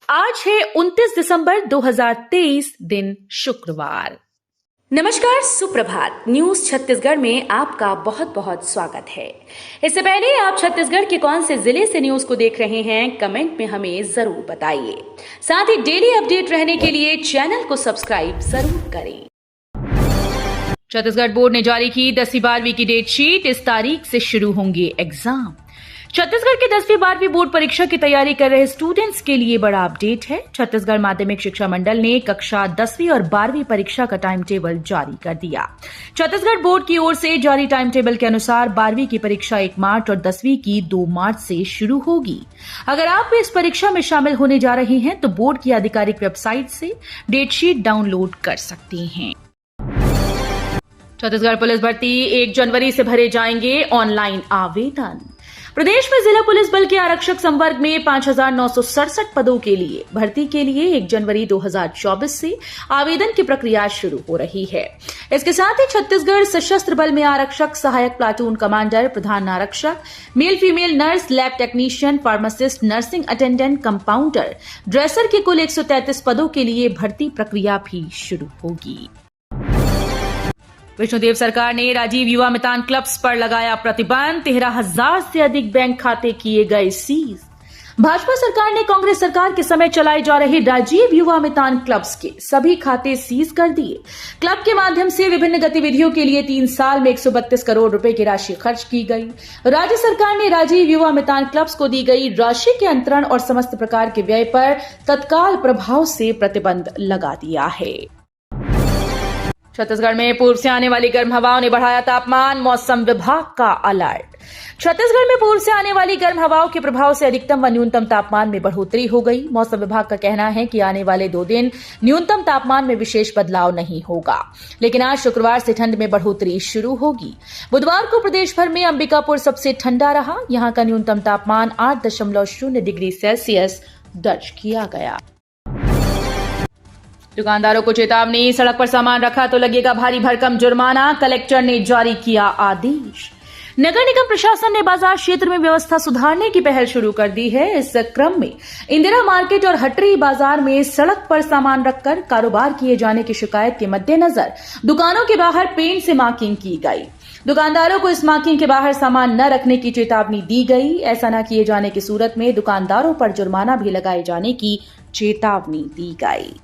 आज है 29 दिसंबर 2023 दिन शुक्रवार। नमस्कार, सुप्रभात। न्यूज छत्तीसगढ़ में आपका बहुत बहुत स्वागत है। इससे पहले आप छत्तीसगढ़ के कौन से जिले से न्यूज को देख रहे हैं, कमेंट में हमें जरूर बताइए। साथ ही डेली अपडेट रहने के लिए चैनल को सब्सक्राइब जरूर करें। छत्तीसगढ़ बोर्ड ने जारी की 10वीं 12वीं की डेट शीट। इस तारीख से शुरू होंगे एग्जाम। छत्तीसगढ़ के 10वीं 12वीं बोर्ड परीक्षा की तैयारी कर रहे स्टूडेंट्स के लिए बड़ा अपडेट है। छत्तीसगढ़ माध्यमिक शिक्षा मंडल ने कक्षा 10वीं और 12वीं परीक्षा का टाइम टेबल जारी कर दिया। छत्तीसगढ़ बोर्ड की ओर से जारी टाइम टेबल के अनुसार 12वीं की परीक्षा 1 मार्च और 10वीं की 2 मार्च से शुरू होगी। अगर आप इस परीक्षा में शामिल होने जा रहे हैं तो बोर्ड की आधिकारिक वेबसाइट से डेट शीट डाउनलोड कर सकते हैं। छत्तीसगढ़ पुलिस भर्ती 1 जनवरी से भरे जाएंगे ऑनलाइन आवेदन। प्रदेश में जिला पुलिस बल के आरक्षक संवर्ग में 5,967 पदों के लिए भर्ती के लिए 1 जनवरी 2024 से आवेदन की प्रक्रिया शुरू हो रही है। इसके साथ ही छत्तीसगढ़ सशस्त्र बल में आरक्षक, सहायक प्लाटून कमांडर, प्रधान आरक्षक, male female nurse, lab technician, pharmacist, nursing attendant, compounder, dresser के कुल 133 पदों के लिए भर्ती प्रक्रिया भी शुरू होगी। विष्णुदेव सरकार ने राजीव युवा मितान क्लब्स पर लगाया प्रतिबंध। 13,000 से अधिक बैंक खाते किए गए सीज। भाजपा सरकार ने कांग्रेस सरकार के समय चलाए जा रहे राजीव युवा मितान क्लब्स के सभी खाते सीज कर दिए। क्लब के माध्यम से विभिन्न गतिविधियों के लिए 3 साल में 132 करोड़ रुपए की राशि खर्च की गई। राज्य सरकार ने राजीव युवा मितान क्लब्स को दी गई राशि के अंतरण और समस्त प्रकार के व्यय पर तत्काल प्रभाव से प्रतिबंध लगा दिया है। छत्तीसगढ़ में पूर्व से आने वाली गर्म हवाओं ने बढ़ाया तापमान। मौसम विभाग का अलर्ट। छत्तीसगढ़ में पूर्व से आने वाली गर्म हवाओं के प्रभाव से अधिकतम व न्यूनतम तापमान में बढ़ोतरी हो गई। मौसम विभाग का कहना है कि आने वाले 2 दिन न्यूनतम तापमान में विशेष बदलाव नहीं होगा, लेकिन आज शुक्रवार से ठंड में बढ़ोतरी शुरू होगी। बुधवार को प्रदेश भर में अंबिकापुर सबसे ठंडा रहा। यहां का न्यूनतम तापमान 8.0 डिग्री सेल्सियस दर्ज किया गया। दुकानदारों को चेतावनी, सड़क पर सामान रखा तो लगेगा भारी भरकम जुर्माना। कलेक्टर ने जारी किया आदेश। नगर निगम प्रशासन ने बाजार क्षेत्र में व्यवस्था सुधारने की पहल शुरू कर दी है। इस क्रम में इंदिरा मार्केट और हटरी बाजार में सड़क पर सामान रखकर कारोबार किए जाने की शिकायत के मद्देनजर दुकानों के बाहर पेंट से मार्किंग की गई। दुकानदारों को इस मार्किंग के बाहर सामान न रखने की चेतावनी दी गई। ऐसा न किए जाने की सूरत में दुकानदारों पर जुर्माना भी लगाए जाने की चेतावनी दी गई।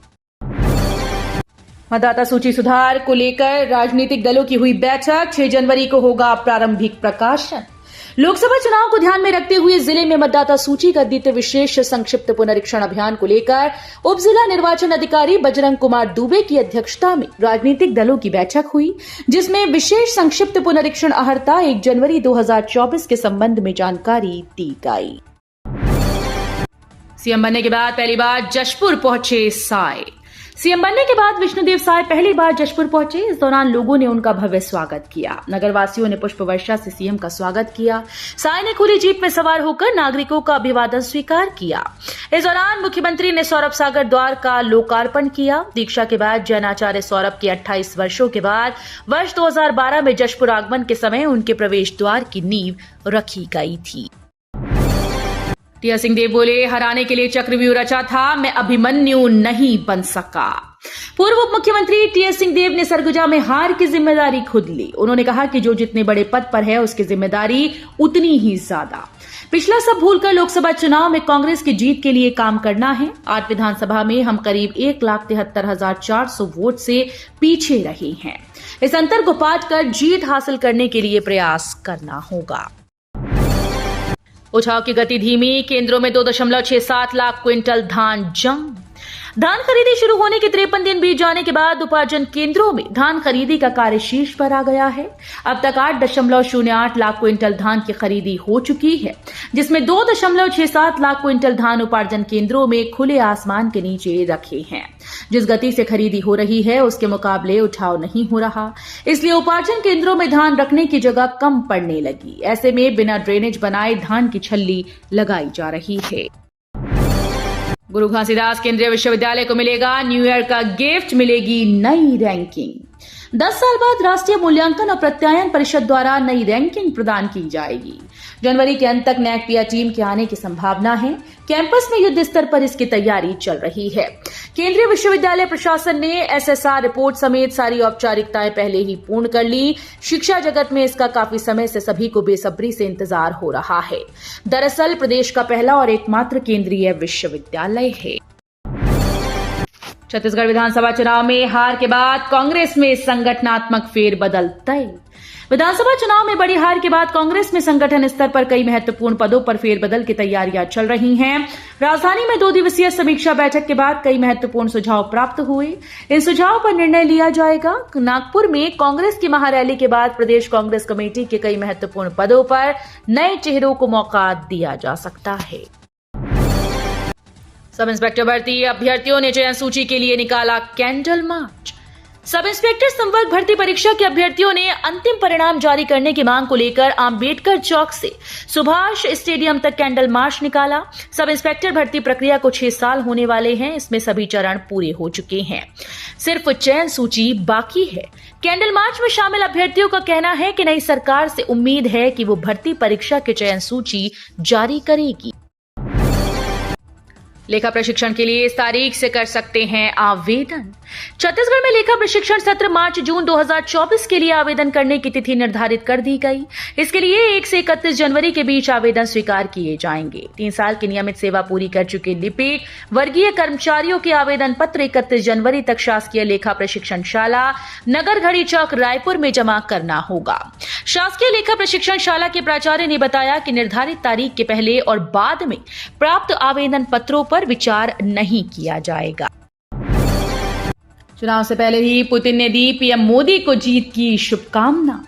मतदाता सूची सुधार को लेकर राजनीतिक दलों की हुई बैठक। 6 जनवरी को होगा प्रारंभिक प्रकाशन। लोकसभा चुनाव को ध्यान में रखते हुए जिले में मतदाता सूची का द्वितीय विशेष संक्षिप्त पुनरीक्षण अभियान को लेकर उप जिला निर्वाचन अधिकारी बजरंग कुमार दुबे की अध्यक्षता में राजनीतिक दलों की बैठक हुई, जिसमें विशेष संक्षिप्त पुनरीक्षण अहर्ता 1 जनवरी 2024 के संबंध में जानकारी दी गई। सीएम बनने के बाद पहली बार जशपुर पहुंचे साय। सीएम बनने के बाद विष्णुदेव साय पहली बार जशपुर पहुंचे। इस दौरान लोगों ने उनका भव्य स्वागत किया। नगरवासियों ने पुष्प वर्षा से सीएम का स्वागत किया। साय ने खुली जीप में सवार होकर नागरिकों का अभिवादन स्वीकार किया। इस दौरान मुख्यमंत्री ने सौरभ सागर द्वार का लोकार्पण किया। दीक्षा के बाद जैनाचार्य सौरभ के 28 वर्षों के बाद वर्ष 2012 में जशपुर आगमन के समय उनके प्रवेश द्वार की नींव रखी गई थी। टीएस सिंहदेव बोले, हराने के लिए चक्रव्यूह रचा था, मैं अभिमन्यु नहीं बन सका। पूर्व उप मुख्यमंत्री टीएस सिंहदेव ने सरगुजा में हार की जिम्मेदारी खुद ली। उन्होंने कहा कि जो जितने बड़े पद पर है उसकी जिम्मेदारी उतनी ही ज्यादा। पिछला सब भूलकर लोकसभा चुनाव में कांग्रेस की जीत के लिए काम करना है। 8 विधानसभा में हम करीब 1,73,400 वोट से पीछे रहे हैं। इस अंतर को पाट कर जीत हासिल करने के लिए प्रयास करना होगा। उठाव की गति धीमी। केंद्रों में 2.67 लाख क्विंटल धान जंग। धान खरीदी शुरू होने के 53 दिन बीत जाने के बाद उपार्जन केंद्रों में धान खरीदी का कार्य शीर्ष पर आ गया है। अब तक 8.08 लाख क्विंटल धान की खरीदी हो चुकी है, जिसमें 2.67 लाख क्विंटल धान उपार्जन केंद्रों में खुले आसमान के नीचे रखे हैं। जिस गति से खरीदी हो रही है उसके मुकाबले उठाव नहीं हो रहा, इसलिए उपार्जन केंद्रों में धान रखने की जगह कम पड़ने लगी। ऐसे में बिना ड्रेनेज बनाए धान की छल्ली लगाई जा रही है। गुरु घासीदास केंद्रीय विश्वविद्यालय को मिलेगा न्यू ईयर का गिफ्ट, मिलेगी नई रैंकिंग। 10 साल बाद राष्ट्रीय मूल्यांकन और प्रत्यायन परिषद द्वारा नई रैंकिंग प्रदान की जाएगी। जनवरी के अंत तक नैक टीम के आने की संभावना है। कैंपस में युद्ध स्तर पर इसकी तैयारी चल रही है। केंद्रीय विश्वविद्यालय प्रशासन ने एसएसआर रिपोर्ट समेत सारी औपचारिकताएं पहले ही पूर्ण कर ली। शिक्षा जगत में इसका काफी समय से सभी को बेसब्री से इंतजार हो रहा है। दरअसल प्रदेश का पहला और एकमात्र केंद्रीय विश्वविद्यालय है। छत्तीसगढ़ विधानसभा चुनाव में हार के बाद कांग्रेस में संगठनात्मक फेरबदल तय। विधानसभा चुनाव में बड़ी हार के बाद कांग्रेस में संगठन स्तर पर कई महत्वपूर्ण पदों पर फेरबदल की तैयारियां चल रही हैं। राजधानी में 2 दिवसीय समीक्षा बैठक के बाद कई महत्वपूर्ण सुझाव प्राप्त हुए। इन सुझावों पर निर्णय लिया जाएगा। नागपुर में कांग्रेस की महारैली के बाद प्रदेश कांग्रेस कमेटी के कई महत्वपूर्ण पदों पर नए चेहरों को मौका दिया जा सकता है। सब इंस्पेक्टर भर्ती अभ्यर्थियों ने चयन सूची के लिए निकाला कैंडल मार्च। सब इंस्पेक्टर संवर्ग भर्ती परीक्षा के अभ्यर्थियों ने अंतिम परिणाम जारी करने की मांग को लेकर अंबेडकर चौक से सुभाष स्टेडियम तक कैंडल मार्च निकाला। सब इंस्पेक्टर भर्ती प्रक्रिया को 6 साल होने वाले हैं। इसमें सभी चरण पूरे हो चुके हैं, सिर्फ चयन सूची बाकी है। कैंडल मार्च में शामिल अभ्यर्थियों का कहना है कि नई सरकार से उम्मीद है कि वो भर्ती परीक्षा की चयन सूची जारी करेगी। लेखा प्रशिक्षण के लिए इस तारीख से कर सकते हैं आवेदन। छत्तीसगढ़ में लेखा प्रशिक्षण सत्र मार्च-जून 2024 के लिए आवेदन करने की तिथि निर्धारित कर दी गई। इसके लिए 1 से 31 जनवरी के बीच आवेदन स्वीकार किए जाएंगे। 3 साल की नियमित सेवा पूरी कर चुके लिपिक वर्गीय कर्मचारियों के आवेदन पत्र 31 जनवरी तक शासकीय लेखा प्रशिक्षण शाला नगर घड़ी चौक रायपुर में जमा करना होगा। शासकीय लेखा प्रशिक्षण शाला के प्राचार्य ने बताया कि निर्धारित तारीख के पहले और बाद में प्राप्त आवेदन पत्रों पर विचार नहीं किया जाएगा। चुनाव से पहले ही पुतिन ने दी पीएम मोदी को जीत की शुभकामना।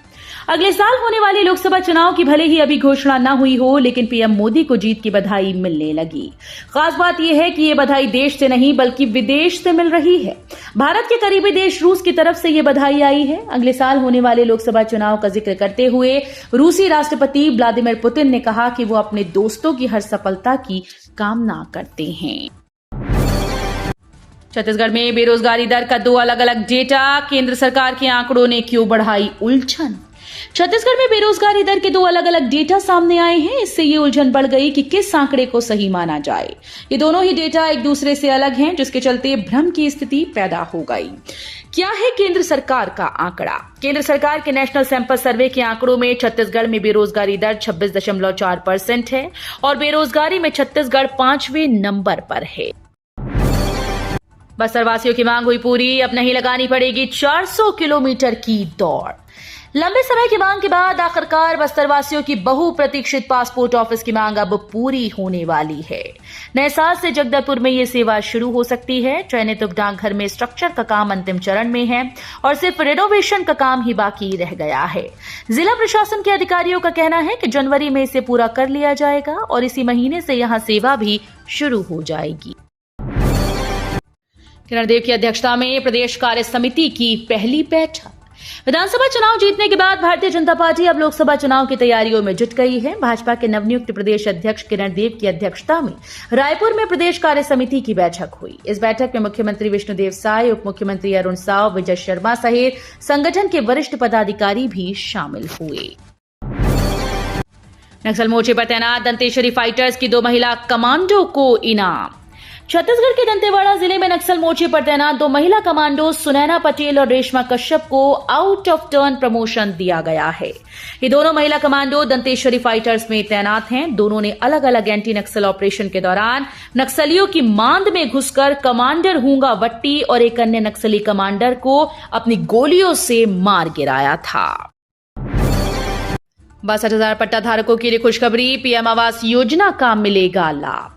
अगले साल होने वाले लोकसभा चुनाव की भले ही अभी घोषणा न हुई हो, लेकिन पीएम मोदी को जीत की बधाई मिलने लगी। खास बात यह है कि ये बधाई देश से नहीं बल्कि विदेश से मिल रही है। भारत के करीबी देश रूस की तरफ से ये बधाई आई है। अगले साल होने वाले लोकसभा चुनाव का जिक्र करते हुए रूसी राष्ट्रपति व्लादिमीर पुतिन ने कहा कि वो अपने दोस्तों की हर सफलता की कामना करते हैं। छत्तीसगढ़ में बेरोजगारी दर का 2 अलग-अलग डेटा। केंद्र सरकार के आंकड़ों ने क्यों बढ़ाई उलझन। छत्तीसगढ़ में बेरोजगारी दर के 2 अलग-अलग डेटा सामने आए हैं। इससे ये उलझन बढ़ गई कि किस आंकड़े को सही माना जाए। ये दोनों ही डेटा एक दूसरे से अलग हैं, जिसके चलते भ्रम की स्थिति पैदा हो गई। क्या है केंद्र सरकार का आंकड़ा। केंद्र सरकार के नेशनल सैंपल सर्वे के आंकड़ों में छत्तीसगढ़ में बेरोजगारी दर 26.4% है और बेरोजगारी में छत्तीसगढ़ 5वें नंबर पर है। बस्तरवासियों की मांग हुई पूरी। अब नहीं लगानी पड़ेगी 400 किलोमीटर की दौड़। लंबे समय की मांग के बाद आखिरकार बस्तरवासियों की बहुप्रतीक्षित पासपोर्ट ऑफिस की मांग अब पूरी होने वाली है। नए साल से जगदलपुर में ये सेवा शुरू हो सकती है। चयनित डाकघर में स्ट्रक्चर का काम अंतिम चरण में है और सिर्फ रेनोवेशन का काम ही बाकी रह गया है। जिला प्रशासन के अधिकारियों का कहना है कि जनवरी में इसे पूरा कर लिया जाएगा और इसी महीने से यहां सेवा भी शुरू हो जाएगी। किरण देव की अध्यक्षता में प्रदेश कार्य समिति की पहली बैठक। विधानसभा चुनाव जीतने के बाद भारतीय जनता पार्टी अब लोकसभा चुनाव की तैयारियों में जुट गई है। भाजपा के नवनियुक्त प्रदेश अध्यक्ष किरण देव की अध्यक्षता में रायपुर में प्रदेश कार्य समिति की बैठक हुई। इस बैठक में मुख्यमंत्री विष्णुदेव साय, उप मुख्यमंत्री अरुण साव, विजय शर्मा सहित संगठन के वरिष्ठ पदाधिकारी भी शामिल हुए। नक्सल मोर्चे पर तैनात दंतेश्वरी फाइटर्स की 2 महिला कमांडो को इनाम। छत्तीसगढ़ के दंतेवाड़ा जिले में नक्सल मोर्चे पर तैनात 2 महिला कमांडो सुनैना पटेल और रेशमा कश्यप को आउट ऑफ टर्न प्रमोशन दिया गया है। ये दोनों महिला कमांडो दंतेश्वरी फाइटर्स में तैनात हैं। दोनों ने अलग अलग एंटी नक्सल ऑपरेशन के दौरान नक्सलियों की मांद में घुसकर कमांडर हूंगा वट्टी और एक अन्य नक्सली कमांडर को अपनी गोलियों से मार गिराया था। 62,000 पट्टा धारकों के लिए खुशखबरी। पीएम आवास योजना का मिलेगा लाभ।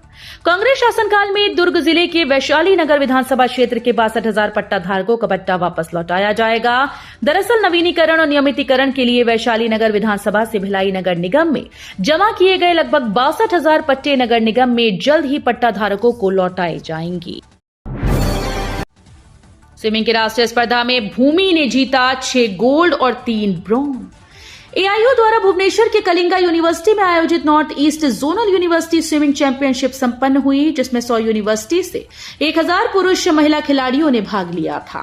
कांग्रेस शासनकाल में दुर्ग जिले के वैशाली नगर विधानसभा क्षेत्र के 62,000 पट्टा धारकों का पट्टा वापस लौटाया जाएगा। दरअसल नवीनीकरण और नियमितीकरण के लिए वैशाली नगर विधानसभा से भिलाई नगर निगम में जमा किए गए लगभग 62,000 पट्टे नगर निगम में जल्द ही पट्टा धारकों को लौटाए जाएंगे। स्विमिंग की राष्ट्रीय स्पर्धा में भूमि ने जीता 6 गोल्ड और 3 ब्रॉन्ज। एआईयू द्वारा भुवनेश्वर के कलिंगा यूनिवर्सिटी में आयोजित north east zonal university swimming championship संपन्न हुई, जिसमें 100 यूनिवर्सिटी से 1000 पुरुष महिला खिलाड़ियों ने भाग लिया था।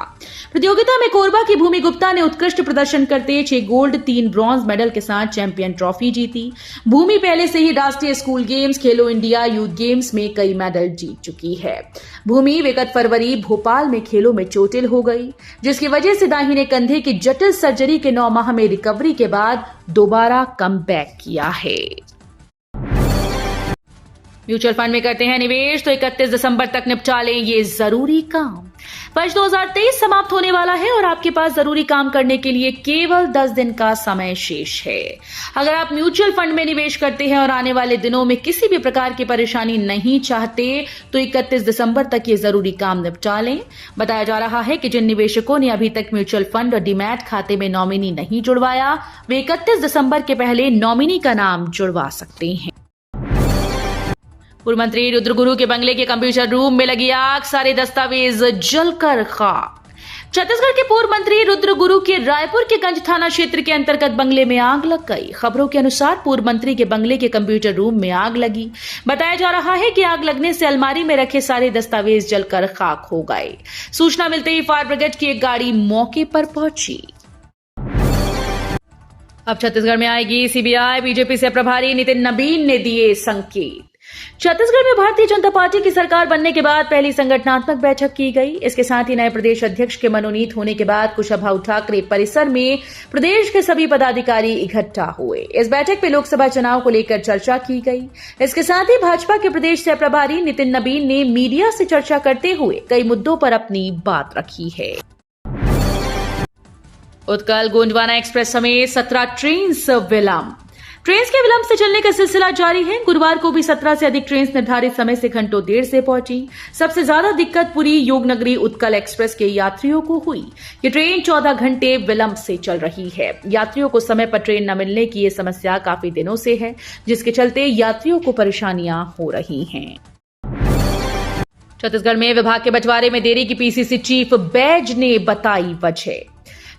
प्रतियोगिता में कोरबा की भूमि गुप्ता ने उत्कृष्ट प्रदर्शन करते 6 गोल्ड 3 ब्रॉन्ज मेडल के साथ चैंपियन ट्रॉफी जीती। भूमि पहले से ही राष्ट्रीय स्कूल गेम्स, खेलो इंडिया यूथ गेम्स में कई मेडल जीत चुकी है। भूमि विगत फरवरी भोपाल में खेलों में चोटिल हो गई, जिसकी वजह से दाहिने कंधे की जटिल सर्जरी के 9 माह में रिकवरी के बाद दोबारा कमबैक किया है। म्यूचुअल फंड में करते हैं निवेश तो 31 दिसंबर तक निपटा लें ये जरूरी काम। वर्ष 2023 समाप्त होने वाला है और आपके पास जरूरी काम करने के लिए केवल 10 दिन का समय शेष है। अगर आप म्यूचुअल फंड में निवेश करते हैं और आने वाले दिनों में किसी भी प्रकार की परेशानी नहीं चाहते तो 31 दिसंबर तक ये जरूरी काम निपटा लें। बताया जा रहा है कि जिन निवेशकों ने अभी तक म्यूचुअल फंड और डीमैट खाते में नॉमिनी नहीं जुड़वाया, वे 31 दिसंबर के पहले नॉमिनी का नाम जुड़वा सकते हैं। पूर्व मंत्री रुद्र गुरु के बंगले के कंप्यूटर रूम में लगी आग, सारे दस्तावेज जलकर खाक। छत्तीसगढ़ के पूर्व मंत्री रुद्र गुरु के रायपुर के गंज थाना क्षेत्र के अंतर्गत बंगले में आग लग गई। खबरों के अनुसार पूर्व मंत्री के बंगले के कंप्यूटर रूम में आग लगी। बताया जा रहा है कि आग लगने से अलमारी में रखे सारे दस्तावेज जलकर खाक हो गए। सूचना मिलते ही फायर ब्रिगेड की एक गाड़ी मौके पर पहुंची। अब छत्तीसगढ़ में आएगी सीबीआई, बीजेपी से प्रभारी नितिन नबीन ने दिए संकेत। छत्तीसगढ़ में भारतीय जनता पार्टी की सरकार बनने के बाद पहली संगठनात्मक बैठक की गई। इसके साथ ही नए प्रदेश अध्यक्ष के मनोनीत होने के बाद कुशाभाऊ ठाकरे परिसर में प्रदेश के सभी पदाधिकारी इकट्ठा हुए। इस बैठक में लोकसभा चुनाव को लेकर चर्चा की गई। इसके साथ ही भाजपा के प्रदेश सह प्रभारी नितिन नबीन ने मीडिया से चर्चा करते हुए कई मुद्दों पर अपनी बात रखी है। उत्कल गोंडवाना एक्सप्रेस समेत 17 ट्रेन विलंब। ट्रेन के विलंब से चलने का सिलसिला जारी है। गुरुवार को भी 17 से अधिक ट्रेन निर्धारित समय से घंटों देर से पहुंची। सबसे ज्यादा दिक्कत पुरी योगनगरी उत्कल एक्सप्रेस के यात्रियों को हुई। ये ट्रेन 14 घंटे विलंब से चल रही है। यात्रियों को समय पर ट्रेन न मिलने की ये समस्या काफी दिनों से है, जिसके चलते यात्रियों को परेशानियां हो रही हैं। छत्तीसगढ़ में विभाग के बंटवारे में देरी की पीसीसी चीफ बैज ने बताई वजह।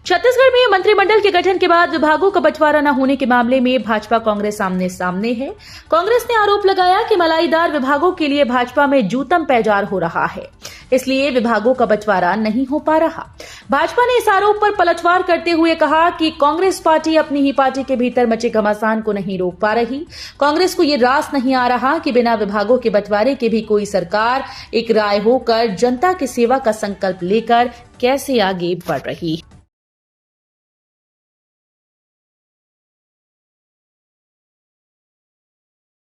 छत्तीसगढ़ में मंत्रिमंडल के गठन के बाद विभागों का बंटवारा न होने के मामले में भाजपा कांग्रेस आमने सामने है। कांग्रेस ने आरोप लगाया कि मलाईदार विभागों के लिए भाजपा में जूतम पैजार हो रहा है, इसलिए विभागों का बंटवारा नहीं हो पा रहा। भाजपा ने इस आरोप पर पलटवार करते हुए कहा कि कांग्रेस पार्टी अपनी ही पार्टी के भीतर मचे घमासान को नहीं रोक पा रही। कांग्रेस को ये रास नहीं आ रहा कि बिना विभागों के बंटवारे के भी कोई सरकार एक राय होकर जनता की सेवा का संकल्प लेकर कैसे आगे बढ़ रही है।